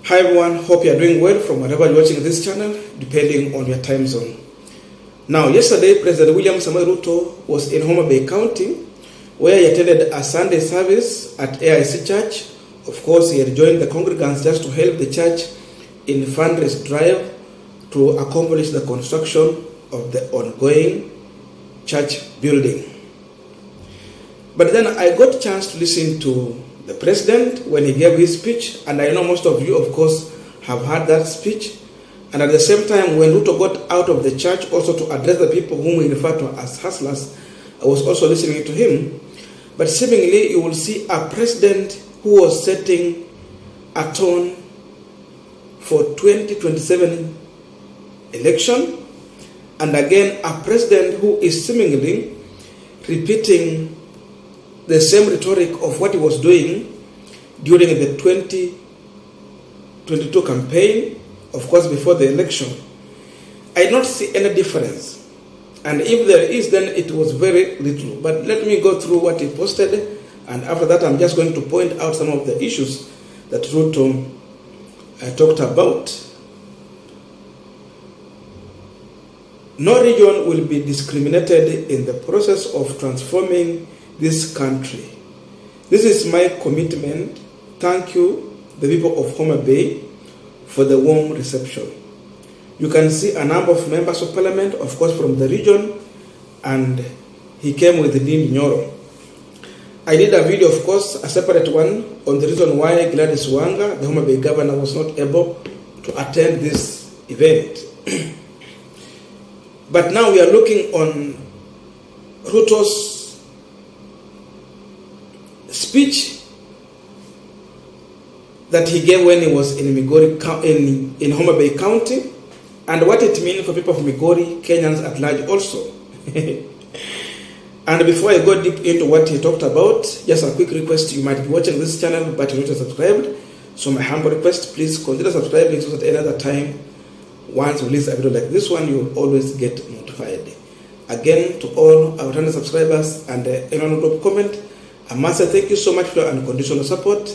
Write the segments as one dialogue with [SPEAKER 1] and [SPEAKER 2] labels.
[SPEAKER 1] Hi everyone, hope you are doing well from wherever you're watching this channel, depending on your time zone. Now, yesterday, President William Samoei Ruto was in Homa Bay County, where he attended a Sunday service at AIC Church. Of course, he had joined the congregants just to help the church in fundraise drive to accomplish the construction of the ongoing church building. But then I got a chance to listen to the president when he gave his speech, and I know most of you, of course, have heard that speech. And at the same time, when Ruto got out of the church also to address the people whom we refer to as hustlers, I was also listening to him. But seemingly, you will see a president who was setting a tone for 2027 election, and again, a president who is seemingly repeating the same rhetoric of what he was doing during the 2022 campaign, of course, before the election. I do not see any difference. And if there is, then it was very little. But let me go through what he posted, and after that, I'm just going to point out some of the issues that Ruto talked about. No region will be discriminated in the process of transforming this country. This is my commitment. Thank you, the people of Homa Bay, for the warm reception. You can see a number of members of parliament, of course, from the region, and he came with Lynn Nyoro. I did a video, of course, a separate one, on the reason why Gladys Wanga, the Homa Bay governor, was not able to attend this event. But now we are looking on Ruto's speech that he gave when he was in Migori, in Homa Bay County, and what it means for people of Migori, Kenyans at large also. And before I go deep into what he talked about, just a quick request: you might be watching this channel but you're not subscribed, so my humble request, please consider subscribing so that any other time once we release a video like this one, you will always get notified. Again, to all our returning subscribers and anyone who comment, I must say thank you so much for your unconditional support.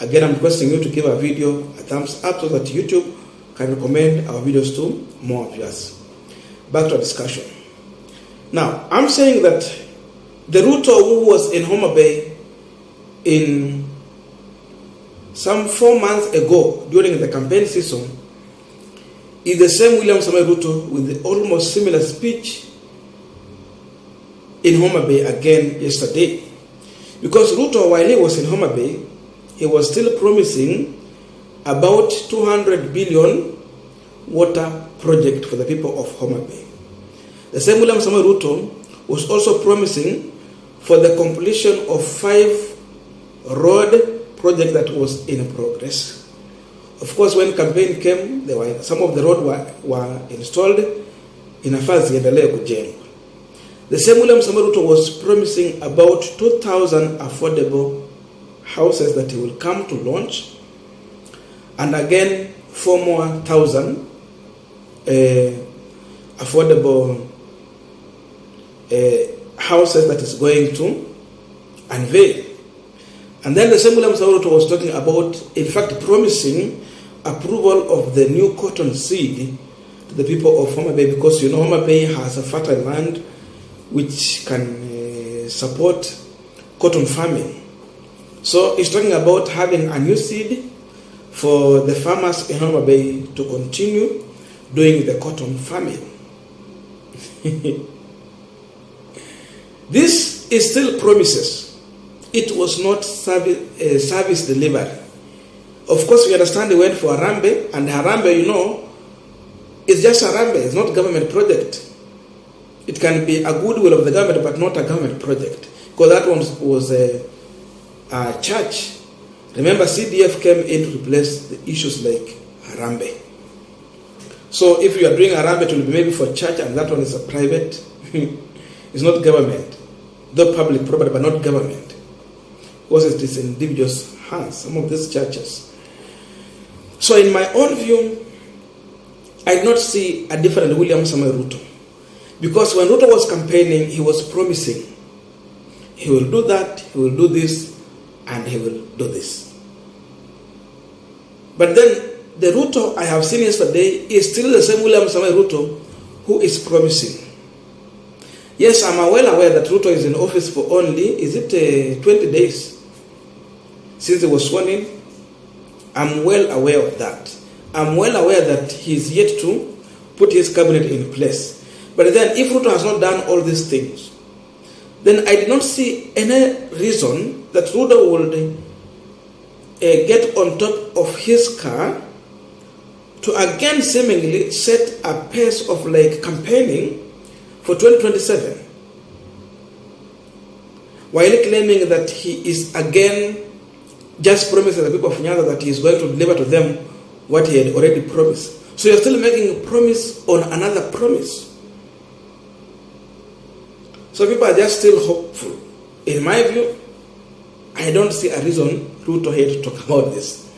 [SPEAKER 1] Again, I'm requesting you to give our video a thumbs up so that YouTube can recommend our videos to more viewers. Back to our discussion. Now, I'm saying that the Ruto who was in Homa Bay in some 4 months ago during the campaign season is the same William Samoei Ruto with the almost similar speech in Homa Bay again yesterday. Because Ruto, while he was in Homa Bay, he was still promising about 200 billion water project for the people of Homa Bay. The same William Samoei Ruto was also promising for the completion of 5 road projects that was in progress. Of course, when campaign came, some of the road were installed in nafasi iendelee kujengwa. The same William Samoei Ruto was promising about 2,000 affordable houses that he will come to launch, and again 4 more thousand affordable houses that is going to unveil. And then the same William Samoei Ruto was talking about, in fact, promising approval of the new cotton seed to the people of Homa Bay, because you know Homa Bay has a fertile land which can support cotton farming. So he's talking about having a new seed for the farmers in Homa Bay to continue doing the cotton farming. This is still promises. It was not service delivery. Of course, we understand they went for Harambee, and Harambee, you know, is just Harambee. It's not a government project. It can be a goodwill of the government, but not a government project. Because that one was a church. Remember, CDF came in to replace the issues like Harambee. So if you are doing Harambee, it will be maybe for church, and that one is a private. It's not government. Though public property, but not government. Because it is in individuals' hands, some of these churches. So in my own view, I do not see a different William Samoei Ruto. Because when Ruto was campaigning, he was promising he will do that, he will do this, and he will do this. But then the Ruto I have seen yesterday is still the same William Samoei Ruto who is promising. Yes, I'm well aware that Ruto is in office for only, 20 days since he was sworn in. I'm well aware of that. I'm well aware that he's yet to put his cabinet in place. But then if Ruto has not done all these things, then I did not see any reason that Ruto would get on top of his car to again seemingly set a pace of like campaigning for 2027, while claiming that he is again just promising the people of Nyanza that he is going to deliver to them what he had already promised. So you're still making a promise on another promise. So people are just still hopeful. In my view, I don't see a reason Ruto had to talk about this.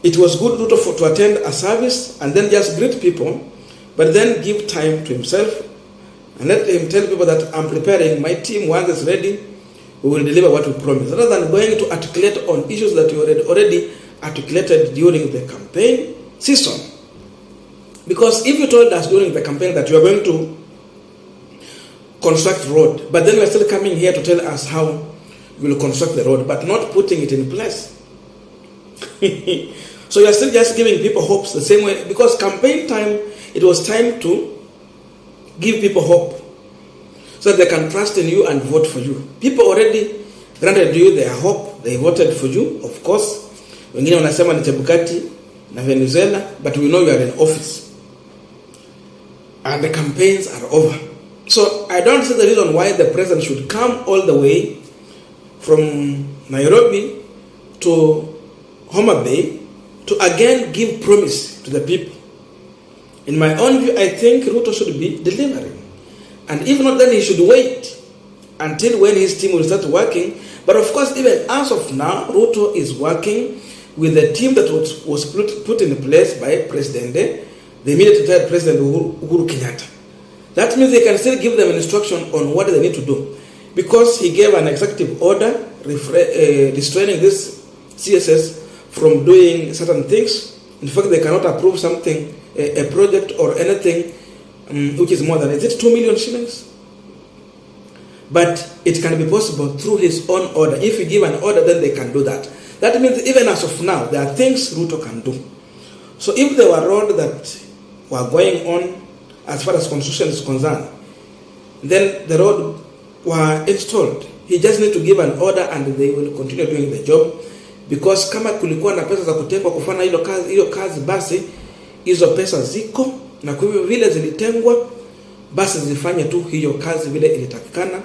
[SPEAKER 1] It was good Ruto to attend a service and then just greet people, but then give time to himself and let him tell people that I'm preparing my team. Once it's ready, we will deliver what we promised. Rather than going to articulate on issues that you already articulated during the campaign season. Because if you told us during the campaign that you are going to construct road, but then you are still coming here to tell us how you will construct the road, but not putting it in place. So you are still just giving people hopes the same way, because campaign time, it was time to give people hope so that they can trust in you and vote for you. People already granted you their hope, they voted for you, of course. Wengine wanasema ni Chebukati na Venezuela, but we know you are in office. And the campaigns are over. So I don't see the reason why the president should come all the way from Nairobi to Homa Bay to again give promise to the people. In my own view, I think Ruto should be delivering. And if not, then he should wait until when his team will start working. But of course, even as of now, Ruto is working with the team that was put in place by President, the immediate retired President Uhuru Kenyatta. That means they can still give them an instruction on what they need to do. Because he gave an executive order restraining this CSS from doing certain things. In fact, they cannot approve something, a project or anything which is more than, is it 2 million shillings? But it can be possible through his own order. If you give an order, then they can do that. That means even as of now, there are things Ruto can do. So if there were roads that were going on as far as construction is concerned, then the road were installed. He just need to give an order and they will continue doing the job. Because kama kulikuwa na pesa za kutengwa kufanya hiyo kazi, basi hizo pesa ziko, na kwa hivyo vile zilitengwa, basi zifanye tu hiyo kazi vile ilitakikana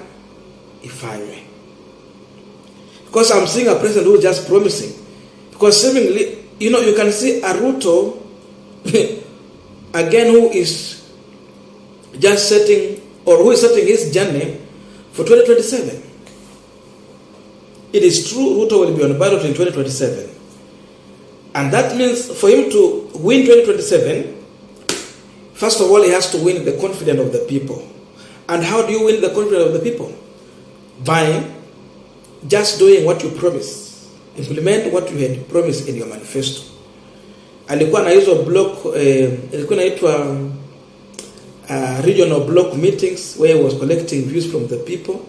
[SPEAKER 1] ifanywe. Because I'm seeing a president who is just promising. Because seemingly, you can see a Ruto again who is just setting, or who is setting his journey for 2027. It is true Ruto will be on ballot in 2027. And that means for him to win 2027, first of all, he has to win the confidence of the people. And how do you win the confidence of the people? By just doing what you promise. Implement what you had promised in your manifesto. Alikuwa na hizo block, ilikuwa inaitwa regional block meetings where he was collecting views from the people.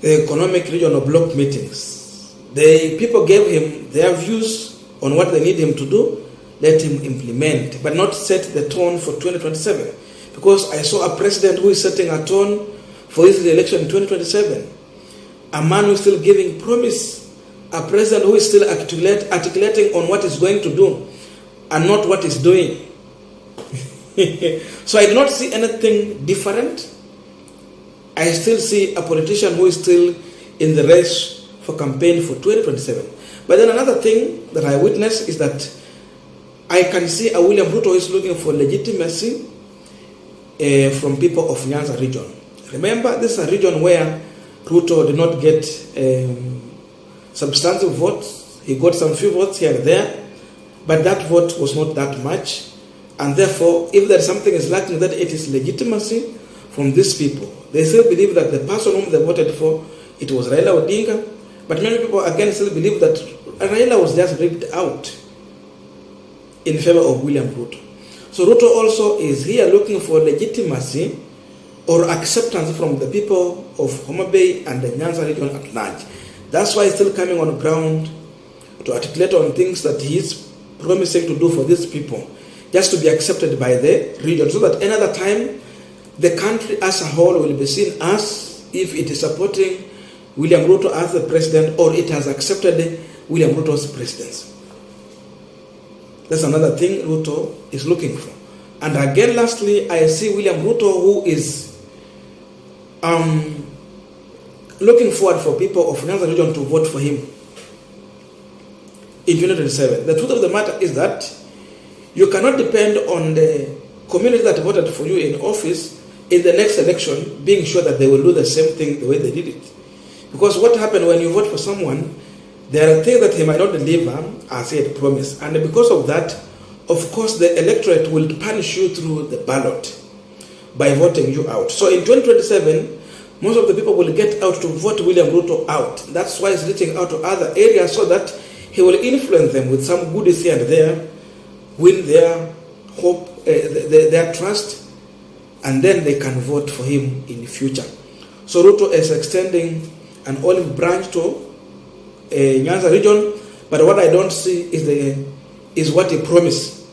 [SPEAKER 1] The economic regional block meetings. The people gave him their views on what they need him to do. Let him implement, but not set the tone for 2027. Because I saw a president who is setting a tone for his election in 2027. A man who is still giving promise. A president who is still articulating on what he's going to do and not what he's doing. So I do not see anything different. I still see a politician who is still in the race for campaign for 2027. But then another thing that I witness is that I can see a William Ruto who is looking for legitimacy from people of Nyanza region. Remember, this is a region where Ruto did not get substantive votes. He got some few votes here and there, but that vote was not that much. And therefore, if there is something is lacking, that it is legitimacy from these people. They still believe that the person whom they voted for, it was Raila Odinga. But many people again still believe that Raila was just ripped out in favor of William Ruto. So Ruto also is here looking for legitimacy or acceptance from the people of Homa Bay and the Nyanza region at large. That's why he's still coming on ground to articulate on things that he's promising to do for these people, just to be accepted by the region, so that another time the country as a whole will be seen as if it is supporting William Ruto as the president, or it has accepted William Ruto's presidency. That's another thing Ruto is looking for. And again, lastly, I see William Ruto, who is looking forward for people of Nyanza region to vote for him in 2027. The truth of the matter is that you cannot depend on the community that voted for you in office in the next election being sure that they will do the same thing the way they did it. Because what happened when you vote for someone, there are things that he might not deliver as he had promised. And because of that, of course, the electorate will punish you through the ballot by voting you out. So in 2027, most of the people will get out to vote William Ruto out. That's why he's reaching out to other areas, so that he will influence them with some goodies here and there, win their hope, their trust, and then they can vote for him in the future. So Ruto is extending an olive branch to Nyanza region, but what I don't see is what he promised,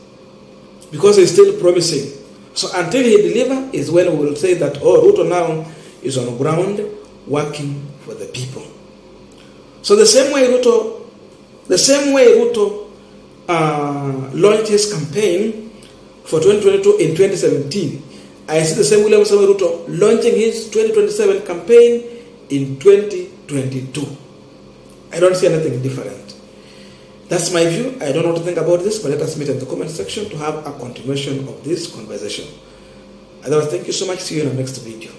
[SPEAKER 1] because he's still promising. So until he delivers is when we will say that, oh, Ruto now is on the ground working for the people. So the same way Ruto launched his campaign for 2022 in 2017, I see the same William Ruto launching his 2027 campaign in 2022. I don't see anything different. That's my view. I don't know what to think about this, but let us meet in the comment section to have a continuation of this conversation. Otherwise, thank you so much. See you in the next video.